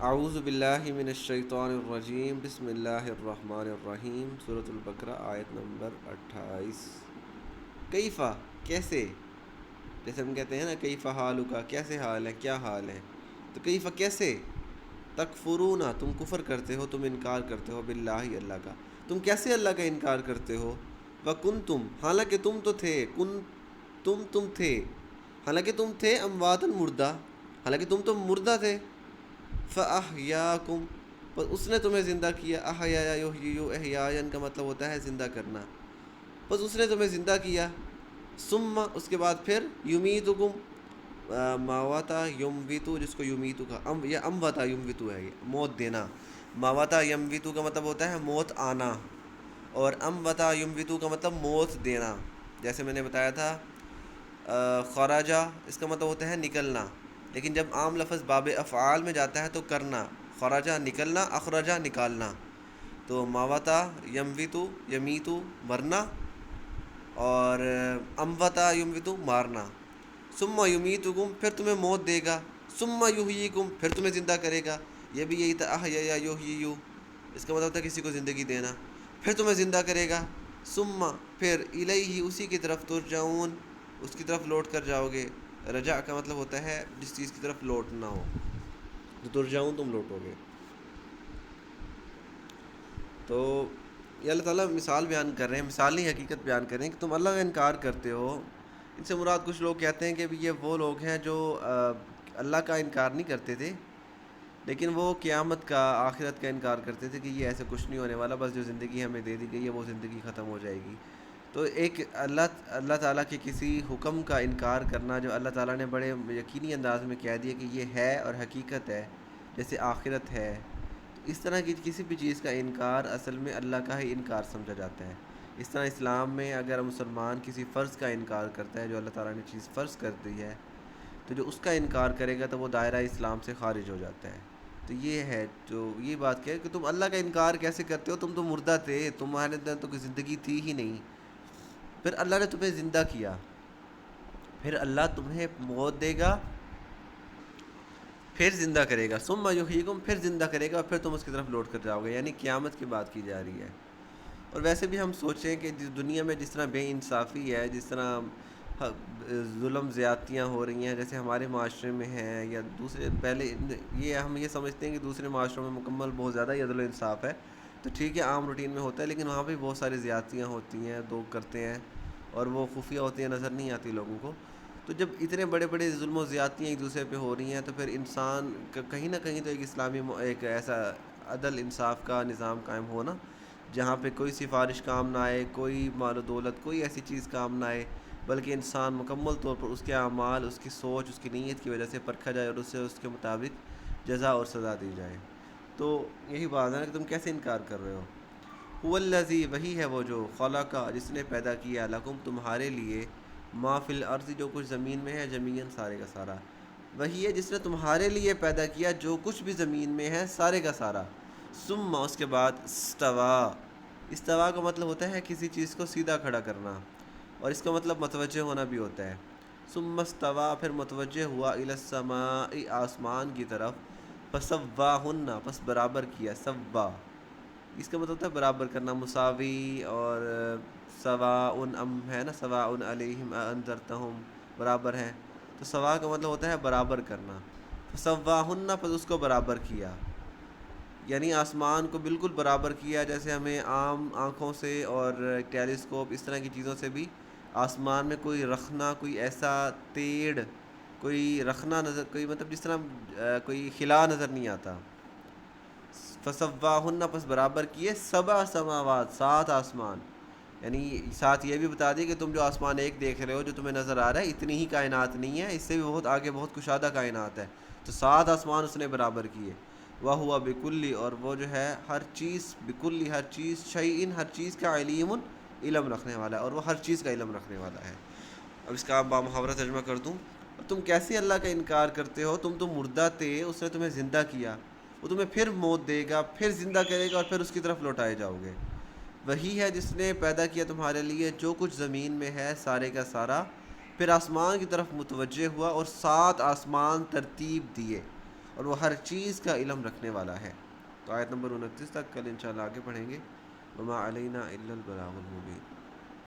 اعوذ باللہ من الشیطان الرجیم بسم اللہ الرحمن الرحیم سورۃ البقرہ آیت نمبر 28۔ کیفا کیسے، جیسے ہم کہتے ہیں نا کیفا حالک کیسے حال ہے، کیا حال ہے، تو کیفا کیسے، تکفرون تم کفر کرتے ہو، تم انکار کرتے ہو، باللہ اللہ کا، تم کیسے اللہ کا انکار کرتے ہو، وکنتم حالانکہ تم تو تھے، تم تھے، حالانکہ تم تھے، امواتن مردہ، حالانکہ تم تو مردہ تھے، فاحیاکم پر اس نے تمہیں زندہ کیا، احیا یحیی احیاء کا مطلب ہوتا ہے زندہ کرنا، بس اس نے تمہیں زندہ کیا، ثم اس کے بعد پھر یمیتکم ماواتا یمویتو جس کو یمیتو کا یا امواتا یمویتو ہے، یہ موت دینا، ماواتا یمویتو کا مطلب ہوتا ہے موت آنا، اور امواتا یمویتو کا مطلب موت دینا، جیسے میں نے بتایا تھا خراجہ اس کا مطلب ہوتا ہے نکلنا، لیکن جب عام لفظ باب افعال میں جاتا ہے تو کرنا، خراجہ نکلنا، اخرجہ نکالنا، تو ماوتا یمویتو یمیتو مرنا، اور اموتا یموتو مارنا، ثم یمیتکم پھر تمہیں موت دے گا، ثم یحییکم پھر تمہیں زندہ کرے گا، یہ بھی یہی تھا احیا یحیی، اس کا مطلب ہوتا ہے کسی کو زندگی دینا، پھر تمہیں زندہ کرے گا، ثم پھر الیہ اسی کی طرف ترجعون اس کی طرف لوٹ کر جاؤ گے، رجع کا مطلب ہوتا ہے جس چیز کی طرف لوٹنا ہو، تو ترجعون تم لوٹو گے۔ تو یہ اللہ تعالیٰ مثال بیان کر رہے ہیں، مثال نہیں حقیقت بیان کر رہے ہیں کہ تم اللہ کا انکار کرتے ہو۔ ان سے مراد کچھ لوگ کہتے ہیں کہ یہ وہ لوگ ہیں جو اللہ کا انکار نہیں کرتے تھے، لیکن وہ قیامت کا، آخرت کا انکار کرتے تھے کہ یہ ایسے کچھ نہیں ہونے والا، بس جو زندگی ہمیں دے دی گئی ہے وہ زندگی ختم ہو جائے گی۔ تو ایک اللہ تعالیٰ کے کسی حکم کا انکار کرنا جو اللہ تعالیٰ نے بڑے یقینی انداز میں کہہ دیا کہ یہ ہے اور حقیقت ہے، جیسے آخرت ہے، اس طرح کی کسی بھی چیز کا انکار اصل میں اللہ کا ہی انکار سمجھا جاتا ہے۔ اس طرح اسلام میں اگر مسلمان کسی فرض کا انکار کرتا ہے جو اللہ تعالیٰ نے چیز فرض کر دی ہے، تو جو اس کا انکار کرے گا تو وہ دائرہ اسلام سے خارج ہو جاتا ہے۔ تو یہ ہے جو یہ بات کہ تم اللہ کا انکار کیسے کرتے ہو، تم تو مردہ تھے، تمہارے اندر تو کوئی زندگی تھی ہی نہیں، پھر اللہ نے تمہیں زندہ کیا، پھر اللہ تمہیں موت دے گا، پھر زندہ کرے گا، ثم یحییکم پھر زندہ کرے گا، اور پھر تم اس کی طرف لوٹ کر جاؤ گے، یعنی قیامت کی بات کی جا رہی ہے۔ اور ویسے بھی ہم سوچیں کہ جس دنیا میں جس طرح بے انصافی ہے، جس طرح ظلم زیادتیاں ہو رہی ہیں، جیسے ہمارے معاشرے میں ہیں یا دوسرے، پہلے یہ ہم یہ سمجھتے ہیں کہ دوسرے معاشروں میں مکمل بہت زیادہ عدل و انصاف ہے، تو ٹھیک ہے عام روٹین میں ہوتا ہے، لیکن وہاں پہ بہت ساری زیادتیاں ہوتی ہیں، لوگ کرتے ہیں اور وہ خفیہ ہوتی ہیں، نظر نہیں آتی لوگوں کو۔ تو جب اتنے بڑے بڑے ظلم و زیادتیاں ایک دوسرے پہ ہو رہی ہیں، تو پھر انسان کہیں نہ کہیں تو ایک اسلامی ایک ایسا عدل انصاف کا نظام قائم ہونا جہاں پہ کوئی سفارش کام نہ آئے، کوئی مال و دولت، کوئی ایسی چیز کام نہ آئے، بلکہ انسان مکمل طور پر اس کے اعمال، اس کی سوچ، اس کی نیت کی وجہ سے پرکھا جائے اور اسے اس کے مطابق جزا اور سزا دی جائے۔ تو یہی بات ہے نا کہ تم کیسے انکار کر رہے ہو۔ هو الذی وہی ہے وہ جو خلق جس نے پیدا کیا، لکم تمہارے لیے، ما فی الارض جو کچھ زمین میں ہے، جمیعاً سارے کا سارا، وہی ہے جس نے تمہارے لیے پیدا کیا جو کچھ بھی زمین میں ہے سارے کا سارا، ثم اس کے بعد استوا، استوا کا مطلب ہوتا ہے کسی چیز کو سیدھا کھڑا کرنا، اور اس کا مطلب متوجہ ہونا بھی ہوتا ہے۔ ثم استوا پھر متوجہ ہوا، الی السماء آسمان کی طرف، فسواہن پس برابر کیا، سوا اس کا مطلب ہوتا ہے برابر کرنا، مساوی، اور سواء ام ہے نا، سواء علیہم انذرتہم برابر ہے، تو سوا کا مطلب ہوتا ہے برابر کرنا، فسواہن پس اس کو برابر کیا، یعنی آسمان کو بالکل برابر کیا، جیسے ہمیں عام آنکھوں سے اور ٹیلیسکوپ اس طرح کی چیزوں سے بھی آسمان میں کوئی رخنا، کوئی ایسا تیڑ، کوئی رخنا نظر، کوئی مطلب جس طرح کوئی خلا نظر نہیں آتا۔ فسواہن پس برابر کیے، سبع سماوات سات آسمان، یعنی ساتھ یہ بھی بتا دی کہ تم جو آسمان ایک دیکھ رہے ہو جو تمہیں نظر آ رہا ہے اتنی ہی کائنات نہیں ہے، اس سے بھی بہت آگے بہت کشادہ کائنات ہے، تو سات آسمان اس نے برابر کیے، وہو بکلی اور وہ جو ہے ہر چیز، بکلی ہر چیز، شیئن ہر چیز کا، علیم علم رکھنے والا ہے، اور وہ ہر چیز کا علم رکھنے والا ہے۔ اب اس کا آپ بامحاورہ ترجمہ کر دوں، تم کیسے اللہ کا انکار کرتے ہو، تم تو مردہ تھے، اس نے تمہیں زندہ کیا، وہ تمہیں پھر موت دے گا، پھر زندہ کرے گا، اور پھر اس کی طرف لوٹائے جاؤ گے۔ وہی ہے جس نے پیدا کیا تمہارے لیے جو کچھ زمین میں ہے سارے کا سارا، پھر آسمان کی طرف متوجہ ہوا اور سات آسمان ترتیب دیے، اور وہ ہر چیز کا علم رکھنے والا ہے. تو آیت نمبر 29 تک کل انشاءاللہ آگے پڑھیں گے. وما علینا الا البلاغ المبین.